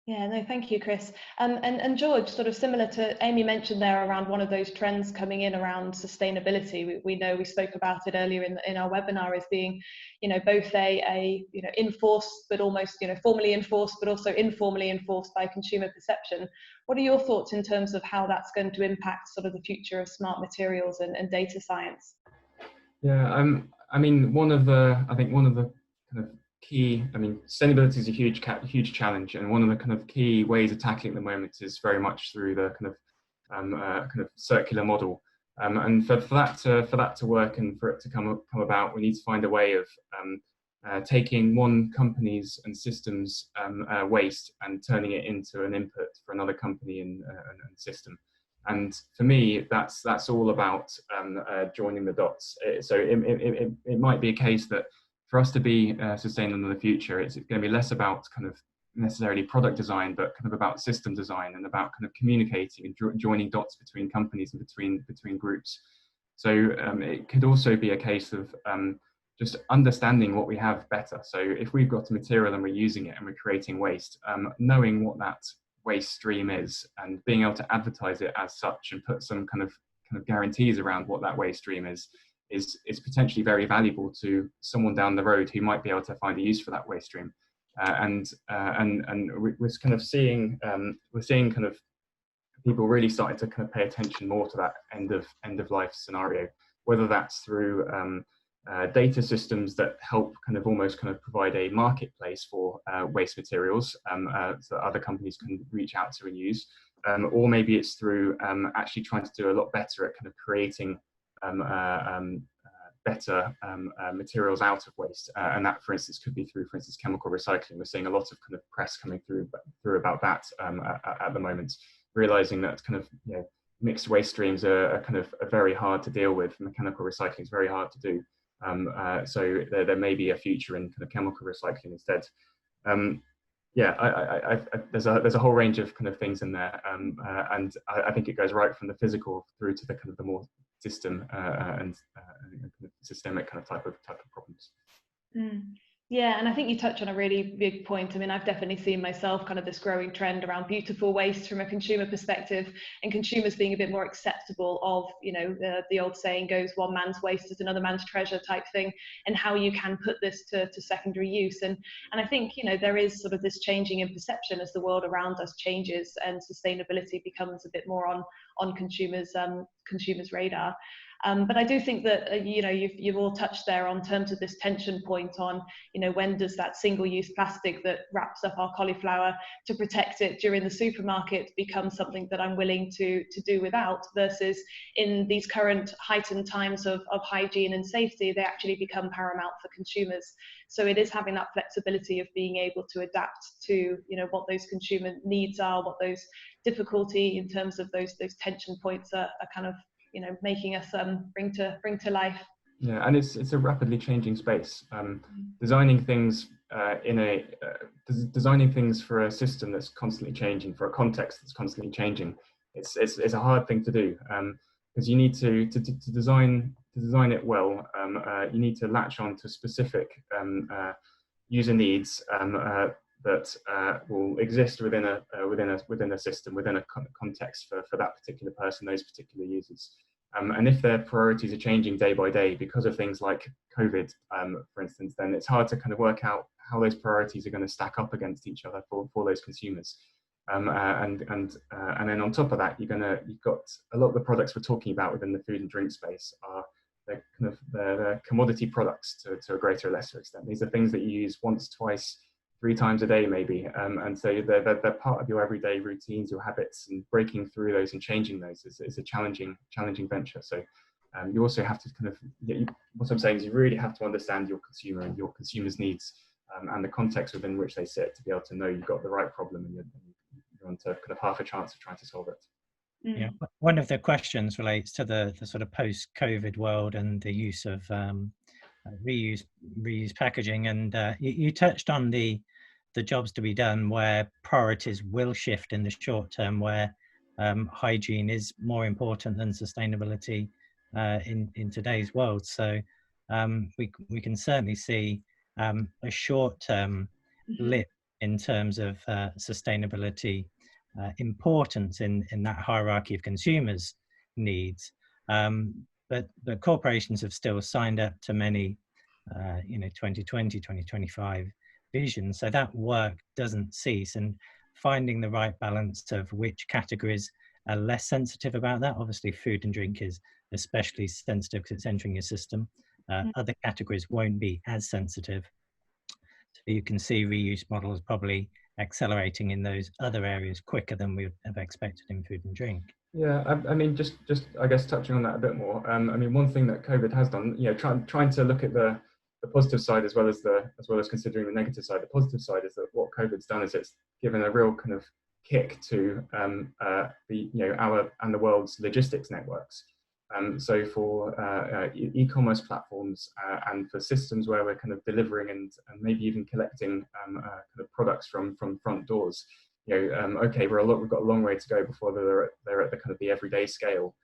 Yeah, no, thank you, Chris. And George, sort of similar to Amy mentioned there around one of those trends coming in around sustainability. We know we spoke about it earlier in our webinar as being, you know, both a you know, enforced, but almost, you know, formally enforced, but also informally enforced by consumer perception. What are your thoughts in terms of how that's going to impact sort of the future of smart materials and data science? Yeah, I mean, one of the kind of key, I mean, sustainability is a huge challenge, and one of the kind of key ways of tackling it at the moment is very much through the kind of circular model. And for that to work and for it to come about, we need to find a way of taking one company's and systems waste and turning it into an input for another company and system. And for me, that's all about joining the dots. So it might be a case that for us to be sustainable in the future, it's going to be less about kind of necessarily product design, but kind of about system design and about kind of communicating and joining dots between companies and between groups. So it could also be a case of just understanding what we have better. So if we've got a material and we're using it and we're creating waste, knowing what that waste stream is and being able to advertise it as such and put some kind of guarantees around what that waste stream is potentially very valuable to someone down the road who might be able to find a use for that waste stream. And we're kind of seeing kind of people really starting to kind of pay attention more to that end of life scenario, whether that's through data systems that help kind of almost kind of provide a marketplace for waste materials so that other companies can reach out to and use, or maybe it's through actually trying to do a lot better at kind of creating better materials out of waste, and that, for instance, could be through, for instance, chemical recycling. We're seeing a lot of kind of press coming through about that at the moment, realizing that kind of, you know, mixed waste streams are kind of very hard to deal with. Mechanical recycling is very hard to do. So there may be a future in kind of chemical recycling instead. Yeah, there's a whole range of kind of things in there, and I think it goes right from the physical through to the kind of the more system and kind of systemic kind of type of problems. Yeah, and I think you touch on a really big point. I mean, I've definitely seen myself kind of this growing trend around beautiful waste from a consumer perspective, and consumers being a bit more acceptable of, you know, the old saying goes, one man's waste is another man's treasure type thing, and how you can put this to secondary use. And I think, you know, there is sort of this changing in perception as the world around us changes and sustainability becomes a bit more on consumers' radar. But I do think that, you know, you've all touched there on terms of this tension point on, you know, when does that single-use plastic that wraps up our cauliflower to protect it during the supermarket become something that I'm willing to do without, versus in these current heightened times of hygiene and safety, they actually become paramount for consumers. So it is having that flexibility of being able to adapt to, you know, what those consumer needs are, what those difficulty in terms of those tension points are kind of, you know, making us bring to life. Yeah, and it's a rapidly changing space. Designing things designing things for a system that's constantly changing, for a context that's constantly changing, it's a hard thing to do, because you need to design it well. You need to latch on to specific user needs that will exist within a system, within a context for that particular person, those particular users. And if their priorities are changing day by day because of things like COVID, for instance, then it's hard to kind of work out how those priorities are going to stack up against each other for those consumers. And then on top of that, you've got a lot of the products we're talking about within the food and drink space are the commodity products to a greater or lesser extent. These are things that you use once, twice, 3 times a day maybe, and so they're part of your everyday routines, your habits, and breaking through those and changing those is a challenging venture. So you also have to kind of, what I'm saying is you really have to understand your consumer and your consumer's needs, and the context within which they sit, to be able to know you've got the right problem and you're on to kind of half a chance of trying to solve it. Yeah, one of the questions relates to the sort of post-COVID world and the use of reuse packaging, and you touched on the jobs to be done where priorities will shift in the short term, where hygiene is more important than sustainability in today's world. So we can certainly see a short-term blip in terms of sustainability importance in that hierarchy of consumers' needs. But the corporations have still signed up to many, 2020, 2025 visions. So that work doesn't cease, and finding the right balance of which categories are less sensitive about that. Obviously, food and drink is especially sensitive because it's entering your system. Other categories won't be as sensitive. So you can see reuse models probably accelerating in those other areas quicker than we would have expected in food and drink. Yeah, I mean, just I guess touching on that a bit more. I mean, one thing that COVID has done, trying to look at the positive side as well as considering the negative side. The positive side is that what COVID's done is it's given a real kind of kick to our and the world's logistics networks. So for e-commerce platforms and for systems where we're kind of delivering and maybe even collecting kind of products from front doors. Okay, we've got a long way to go before they're at the kind of the everyday scale.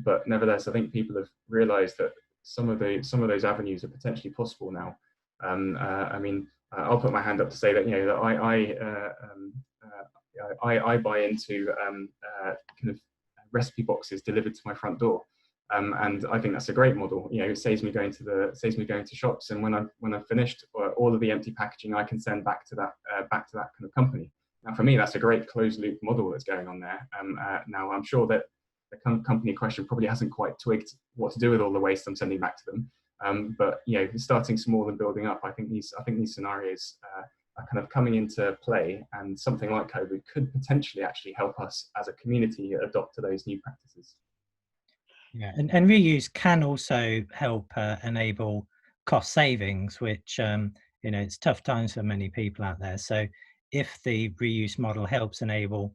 But nevertheless, I think people have realised that some of those avenues are potentially possible now. I mean, I'll put my hand up to say that that I buy into kind of recipe boxes delivered to my front door, and I think that's a great model. It saves me going to shops, and when I've finished all of the empty packaging, I can send back to that kind of company. Now, for me, that's a great closed loop model that's going on there. Now, I'm sure that the company in question probably hasn't quite twigged what to do with all the waste I'm sending back to them. But starting small and building up, I think these scenarios are kind of coming into play, and something like COVID could potentially actually help us as a community adopt to those new practices. Yeah, and reuse can also help enable cost savings, which it's tough times for many people out there. So if the reuse model helps enable,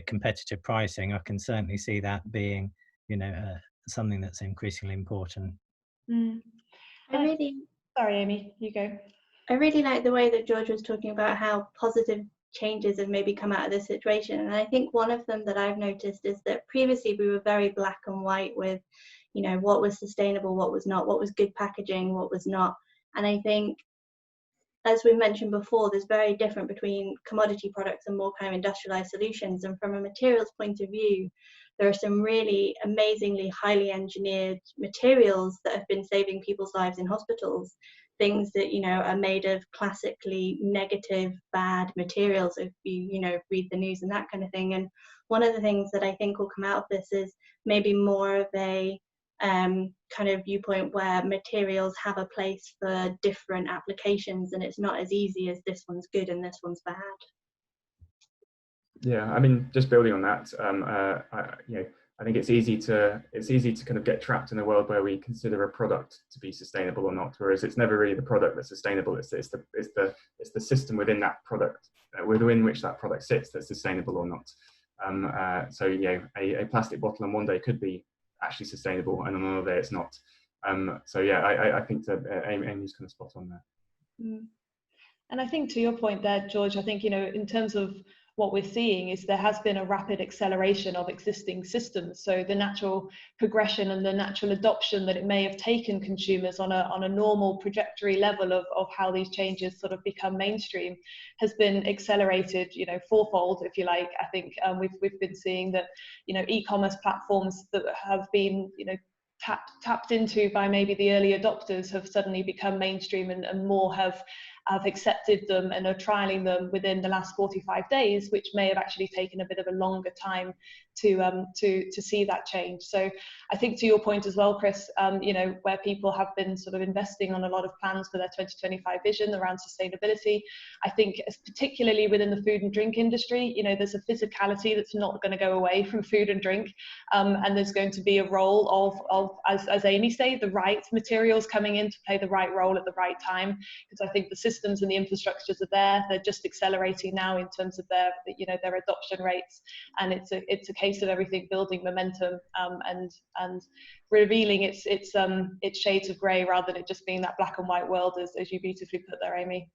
competitive pricing, I can certainly see that being, something that's increasingly important. Sorry, Amy, you go. I really like the way that George was talking about how positive changes have maybe come out of this situation. And I think one of them that I've noticed is that previously we were very black and white with, what was sustainable, what was not, what was good packaging, what was not. And I think as we mentioned before, there's very different between commodity products and more kind of industrialized solutions. And from a materials point of view, there are some really amazingly highly engineered materials that have been saving people's lives in hospitals. Things that, you know, are made of classically negative, bad materials, if you, you know, read the news and that kind of thing. And one of the things that I think will come out of this is maybe more of a kind of viewpoint where materials have a place for different applications, and it's not as easy as this one's good and this one's bad. Yeah, I mean, just building on that, you know, I think it's easy to kind of get trapped in a world where we consider a product to be sustainable or not, whereas it's never really the product that's sustainable. It's the system within that product, within which that product sits, that's sustainable or not. So you know, a plastic bottle on one day could be actually sustainable, and on another day it's not. So yeah, I think that Amy's kind of spot on there. Mm. And I think to your point there, George, I think, you know, in terms of what we're seeing is there has been a rapid acceleration of existing systems. So the natural progression and the natural adoption that it may have taken consumers on a normal trajectory level of how these changes sort of become mainstream has been accelerated, you know, fourfold, if you like. I think we've been seeing that, you know, e-commerce platforms that have been, you know, tapped into by maybe the early adopters have suddenly become mainstream, and more have accepted them and are trialing them within the last 45 days, which may have actually taken a bit of a longer time to see that change. So I think to your point as well, Chris, you know, where people have been sort of investing on a lot of plans for their 2025 vision around sustainability, I think particularly within the food and drink industry, you know, there's a physicality that's not going to go away from food and drink, and there's going to be a role of as Amy said, the right materials coming in to play the right role at the right time, because I think the systems and the infrastructures are there. They're just accelerating now in terms of their, you know, their adoption rates, and it's a case of everything building momentum and revealing its shades of grey rather than it just being that black and white world, as you beautifully put there, Amy.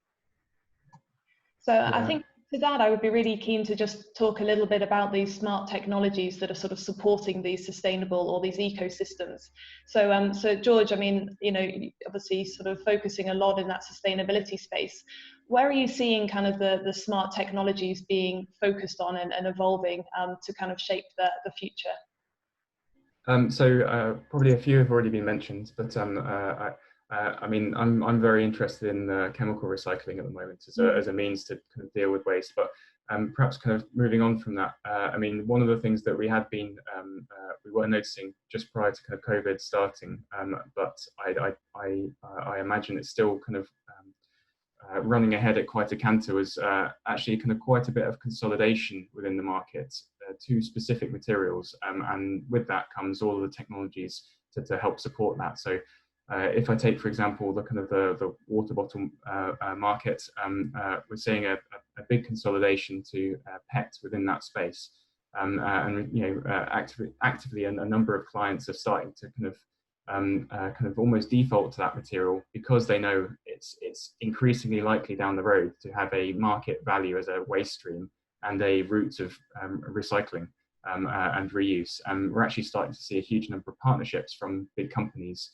So yeah. I think to that, I would be really keen to just talk a little bit about these smart technologies that are sort of supporting these sustainable or these ecosystems. So, so George, I mean, you know, obviously sort of focusing a lot in that sustainability space. Where are you seeing kind of the smart technologies being focused on and evolving to kind of shape the future? So probably a few have already been mentioned, but I mean, I'm very interested in chemical recycling at the moment as a means to kind of deal with waste. But perhaps kind of moving on from that, I mean, one of the things that we had been we were noticing just prior to kind of COVID starting, but I imagine it's still kind of running ahead at quite a canter, was actually kind of quite a bit of consolidation within the market to specific materials, and with that comes all of the technologies to help support that. So if I take, for example, the kind of the water bottle market, we're seeing a big consolidation to PET within that space, and you know, actively a number of clients are starting to kind of almost default to that material because they know it's increasingly likely down the road to have a market value as a waste stream and a route of recycling and reuse. We're actually starting to see a huge number of partnerships from big companies,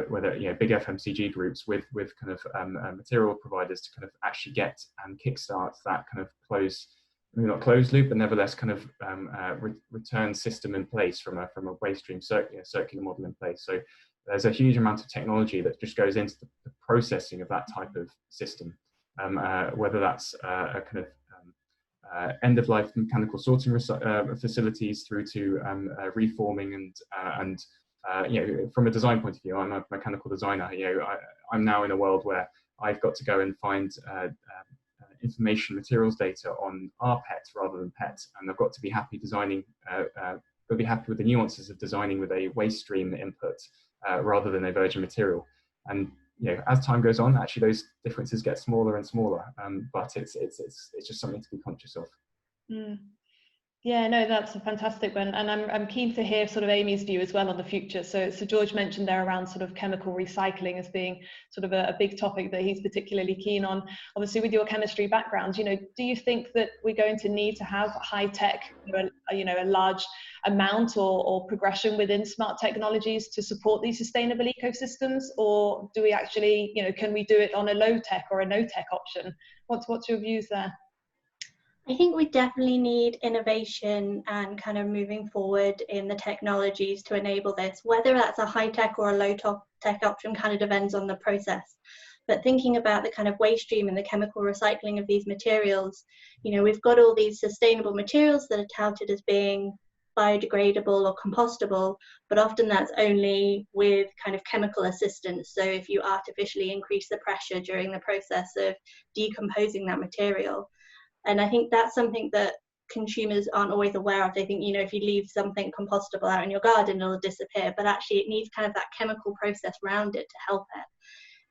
whether, you know, big FMCG groups with kind of material providers to kind of actually get and kickstart that kind of maybe not closed loop, but nevertheless kind of return system in place from a waste stream circular model in place. So there's a huge amount of technology that just goes into the processing of that type of system, whether that's a kind of end-of-life mechanical sorting facilities through to reforming and you know, from a design point of view, I'm a mechanical designer. You know, I'm now in a world where I've got to go and find information materials data on rPET rather than PET, and I've got to be happy designing, be happy with the nuances of designing with a waste stream input rather than a virgin material. And you know, as time goes on, actually those differences get smaller and smaller, but it's just something to be conscious of. Mm. Yeah, no, that's a fantastic one, and I'm keen to hear sort of Amy's view as well on the future. So George mentioned there around sort of chemical recycling as being sort of a big topic that he's particularly keen on. Obviously, with your chemistry background, you know, do you think that we're going to need to have high tech, a large amount or progression within smart technologies to support these sustainable ecosystems, or do we actually, you know, can we do it on a low tech or a no tech option? What's your views there? I think we definitely need innovation and kind of moving forward in the technologies to enable this. Whether that's a high tech or a low tech option kind of depends on the process. But thinking about the kind of waste stream and the chemical recycling of these materials, you know, we've got all these sustainable materials that are touted as being biodegradable or compostable, but often that's only with kind of chemical assistance. So if you artificially increase the pressure during the process of decomposing that material. And I think that's something that consumers aren't always aware of. They think, you know, if you leave something compostable out in your garden, it'll disappear. But actually, it needs kind of that chemical process around it to help it.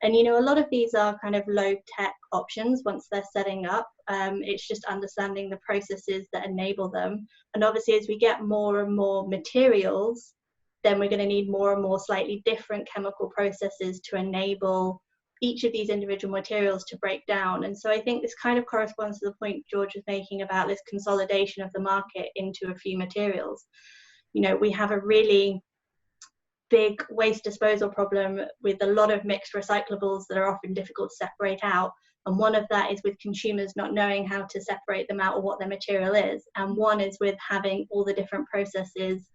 And, you know, a lot of these are kind of low tech options once they're setting up. It's just understanding the processes that enable them. And obviously, as we get more and more materials, then we're going to need more and more slightly different chemical processes to enable each of these individual materials to break down. And so I think this kind of corresponds to the point George was making about this consolidation of the market into a few materials. You know, we have a really big waste disposal problem with a lot of mixed recyclables that are often difficult to separate out. And one of that is with consumers not knowing how to separate them out or what their material is. And one is with having all the different processes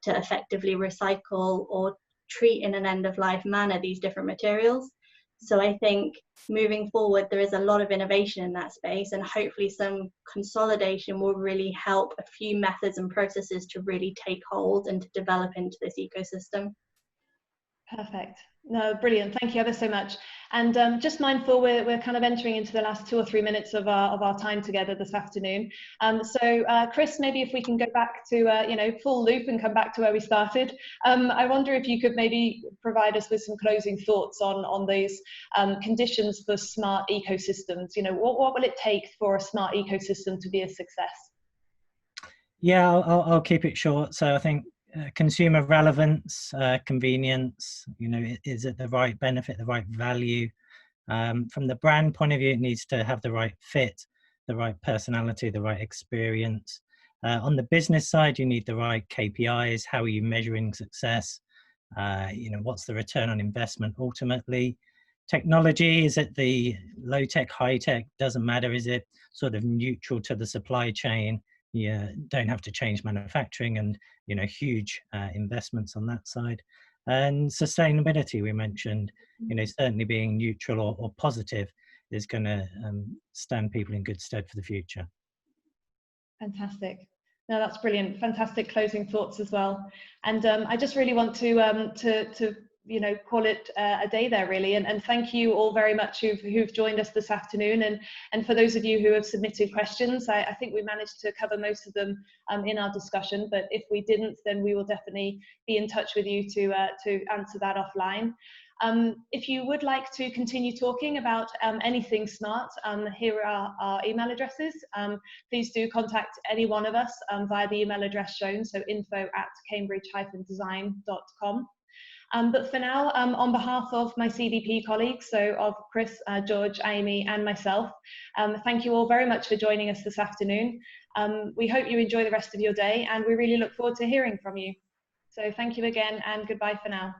to effectively recycle or treat in an end-of-life manner these different materials. So I think moving forward, there is a lot of innovation in that space, and hopefully some consolidation will really help a few methods and processes to really take hold and to develop into this ecosystem. Perfect. No, brilliant. Thank you ever so much. And just mindful, we're kind of entering into the last 2 or 3 minutes of our time together this afternoon. So Chris, maybe if we can go back to full loop and come back to where we started. I wonder if you could maybe provide us with some closing thoughts on these conditions for smart ecosystems. You know, what will it take for a smart ecosystem to be a success? Yeah, I'll keep it short. So I think consumer relevance, convenience, you know, is it the right benefit, the right value? From the brand point of view, it needs to have the right fit, the right personality, the right experience. On the business side, you need the right KPIs. How are you measuring success? You know, what's the return on investment ultimately? Technology, is it the low tech, high tech? Doesn't matter. Is it sort of neutral to the supply chain? You don't have to change manufacturing, and you know, huge investments on that side. And sustainability, we mentioned, you know, certainly being neutral or positive is going to stand people in good stead for the future. Fantastic. No, that's brilliant. Fantastic closing thoughts as well. And I just really want to call it a day there, really. And thank you all very much who've joined us this afternoon. And for those of you who have submitted questions, I think we managed to cover most of them in our discussion. But if we didn't, then we will definitely be in touch with you to answer that offline. If you would like to continue talking about anything smart, here are our email addresses. Please do contact any one of us via the email address shown, so info@cambridge-design.com. But for now, on behalf of my CDP colleagues, so of Chris, George, Amy, and myself, thank you all very much for joining us this afternoon. We hope you enjoy the rest of your day, and we really look forward to hearing from you. So thank you again, and goodbye for now.